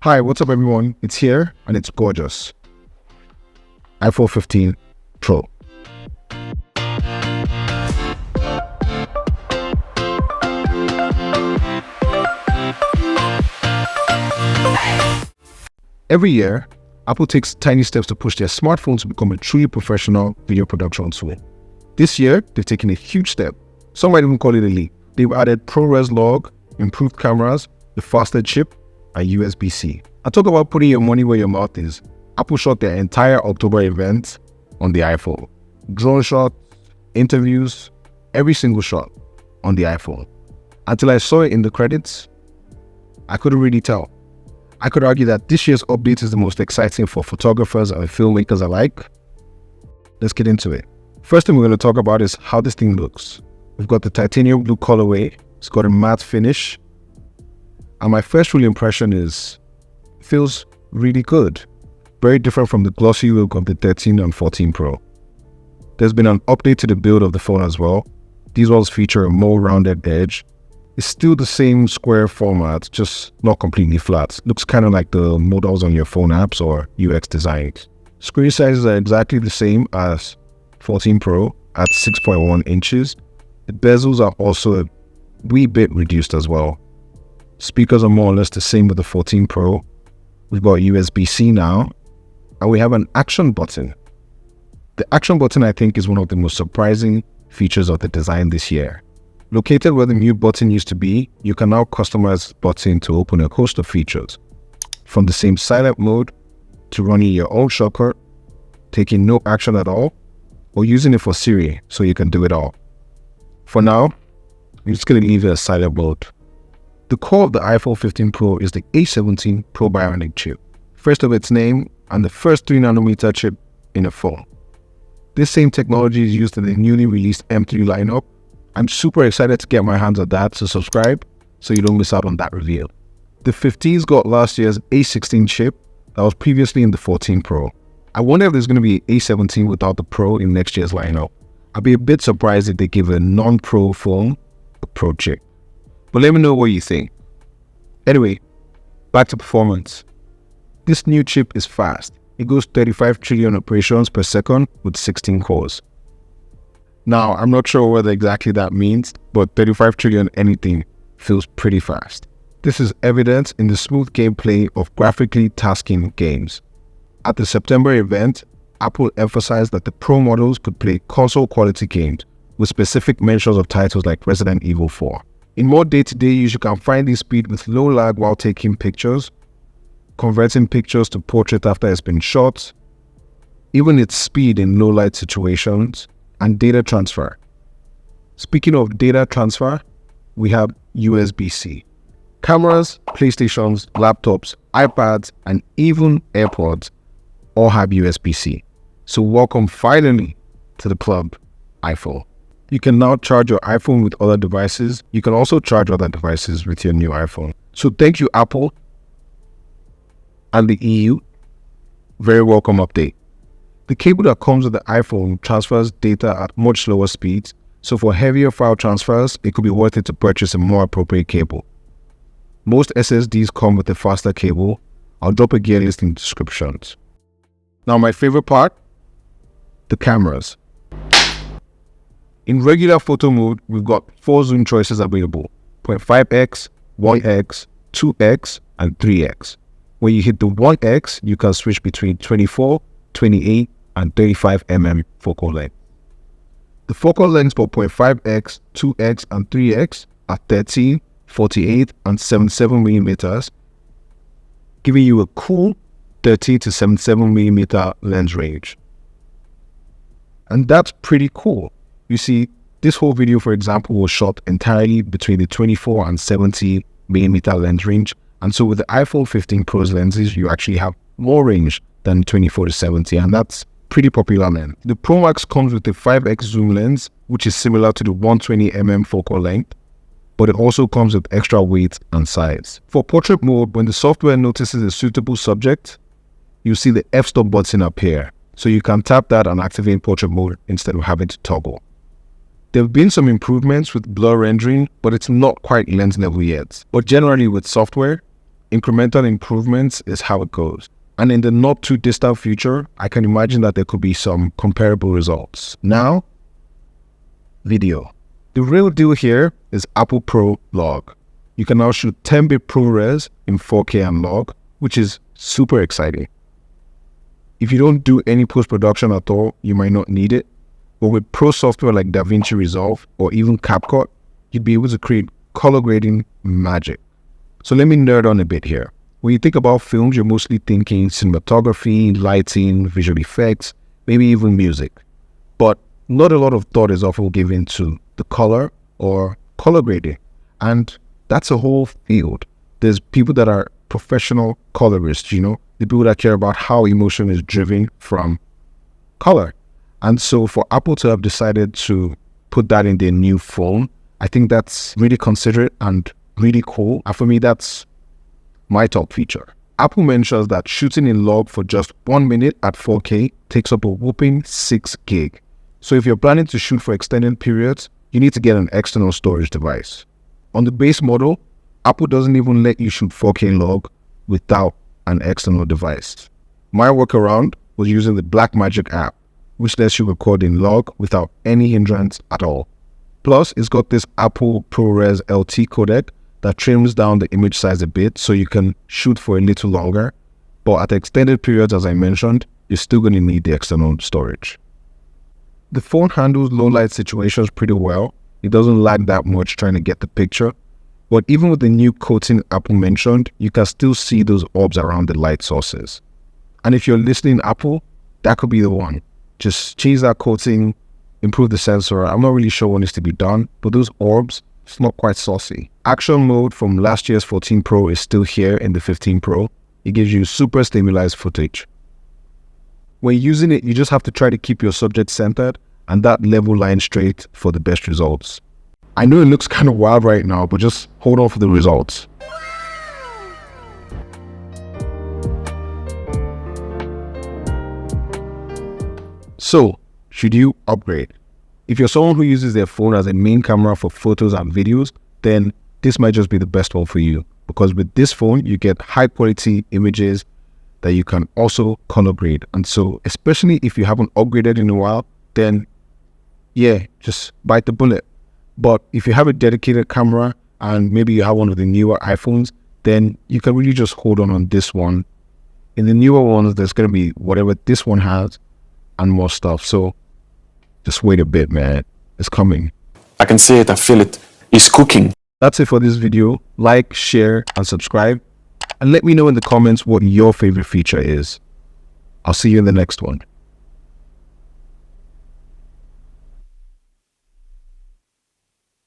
Hi, what's up everyone? It's here and it's gorgeous. iPhone 15 Pro. Every year, Apple takes tiny steps to push their smartphones to become a truly professional video production tool. This year, they've taken a huge step. Some might even call it a leap. They've added ProRes log, improved cameras, the faster chip, and USBC. I talk about putting your money where your mouth is. Apple shot their entire October event on the iPhone. Drone shots, interviews, every single shot on the iPhone. Until I saw it in the credits, I couldn't really tell. I could argue that this year's update is the most exciting for photographers and filmmakers alike. Let's get into it. First thing we're going to talk about is how this thing looks. We've got the titanium blue colorway. It's got a matte finish. And my first real impression is, it feels really good. Very different from the glossy look of the 13 and 14 Pro. There's been an update to the build of the phone as well. These ones feature a more rounded edge. It's still the same square format, just not completely flat. Looks kind of like the models on your phone apps or UX designs. Screen sizes are exactly the same as 14 Pro at 6.1 inches. The bezels are also a wee bit reduced as well. Speakers are more or less the same with the 14 Pro. We've got USBC now, and we have an action button. The action button, I think, is one of the most surprising features of the design this year. Located where the mute button used to be, you can now customize the button to open a host of features. From the same silent mode, to running your own shortcut, taking no action at all, or using it for Siri so you can do it all. For now, I'm just going to leave it as silent mode. The core of the iPhone 15 Pro is the A17 Probionic chip, first of its name and the first 3nm chip in a phone. This same technology is used in the newly released M3 lineup. I'm super excited to get my hands on that, so subscribe so you don't miss out on that reveal. The 15's got last year's A16 chip that was previously in the 14 Pro. I wonder if there's going to be an A17 without the Pro in next year's lineup. I'd be a bit surprised if they give a non-Pro phone a Pro chip. But let me know what you think. Anyway, back to performance. This new chip is fast. It goes 35 trillion operations per second with 16 cores. Now, I'm not sure what exactly that means, but 35 trillion anything feels pretty fast. This is evident in the smooth gameplay of graphically tasking games. At the September event, Apple emphasized that the Pro models could play console-quality games with specific mentions of titles like Resident Evil 4. In more day-to-day use, you can find this speed with low lag while taking pictures, converting pictures to portrait after it's been shot, even its speed in low-light situations, and data transfer. Speaking of data transfer, we have USB-C. Cameras, PlayStations, laptops, iPads, and even AirPods all have USB-C. So welcome finally to the club, iPhone. You can now charge your iPhone with other devices. You can also charge other devices with your new iPhone. So thank you, Apple and the EU. Very welcome update. The cable that comes with the iPhone transfers data at much slower speeds. So for heavier file transfers, it could be worth it to purchase a more appropriate cable. Most SSDs come with a faster cable. I'll drop a gear list in the descriptions. Now my favorite part, the cameras. In regular photo mode, we've got 4 zoom choices available: 0.5x, 1x, 2x, and 3x. When you hit the 1x, you can switch between 24, 28, and 35mm focal length. The focal lengths for 0.5x, 2x, and 3x are 13, 48, and 77mm, giving you a cool 30 to 77mm lens range. And that's pretty cool. You see, this whole video, for example, was shot entirely between the 24 and 70mm lens range. And so with the iPhone 15 Pro's lenses, you actually have more range than 24 to 70, and that's pretty popular lens. The Pro Max comes with a 5x zoom lens, which is similar to the 120mm focal length, but it also comes with extra weight and size. For portrait mode, when the software notices a suitable subject, you see the f-stop button appear. So you can tap that and activate portrait mode instead of having to toggle. There have been some improvements with blur rendering, but it's not quite lens level yet. But generally with software, incremental improvements is how it goes. And in the not too distant future, I can imagine that there could be some comparable results. Now, video. The real deal here is Apple Pro Log. You can now shoot 10-bit ProRes in 4K and log, which is super exciting. If you don't do any post-production at all, you might not need it. But with pro software like DaVinci Resolve or even CapCut, you'd be able to create color grading magic. So let me nerd on a bit here. When you think about films, you're mostly thinking cinematography, lighting, visual effects, maybe even music. But not a lot of thought is often given to the color or color grading. And that's a whole field. There's people that are professional colorists, the people that care about how emotion is driven from color. And so for Apple to have decided to put that in their new phone, I think that's really considerate and really cool. And for me, that's my top feature. Apple mentions that shooting in log for just 1 minute at 4K takes up a whopping 6 gig. So if you're planning to shoot for extended periods, you need to get an external storage device. On the base model, Apple doesn't even let you shoot 4K log without an external device. My workaround was using the BlackMagic app, which lets you record in log without any hindrance at all. Plus, it's got this Apple ProRes LT codec that trims down the image size a bit so you can shoot for a little longer. But at extended periods, as I mentioned, you're still going to need the external storage. The phone handles low light situations pretty well. It doesn't lag that much trying to get the picture. But even with the new coating Apple mentioned, you can still see those orbs around the light sources. And if you're listening Apple, that could be the one. Just change that coating, improve the sensor. I'm not really sure what needs to be done, but those orbs, it's not quite saucy. Action mode from last year's 14 Pro is still here in the 15 Pro. It gives you super stabilized footage. When using it, you just have to try to keep your subject centered and that level line straight for the best results. I know it looks kind of wild right now, but just hold on for the results. So, should you upgrade? If you're someone who uses their phone as a main camera for photos and videos, then this might just be the best one for you. Because with this phone, you get high quality images that you can also color grade. And so, especially if you haven't upgraded in a while, then yeah, just bite the bullet. But if you have a dedicated camera and maybe you have one of the newer iPhones, then you can really just hold on this one. In the newer ones, there's going to be whatever this one has and more stuff. So just wait a bit, man. It's coming. I can see it. I feel it. It's cooking. That's it for this video. Like, share, and subscribe. And let me know in the comments what your favorite feature is. I'll see you in the next one.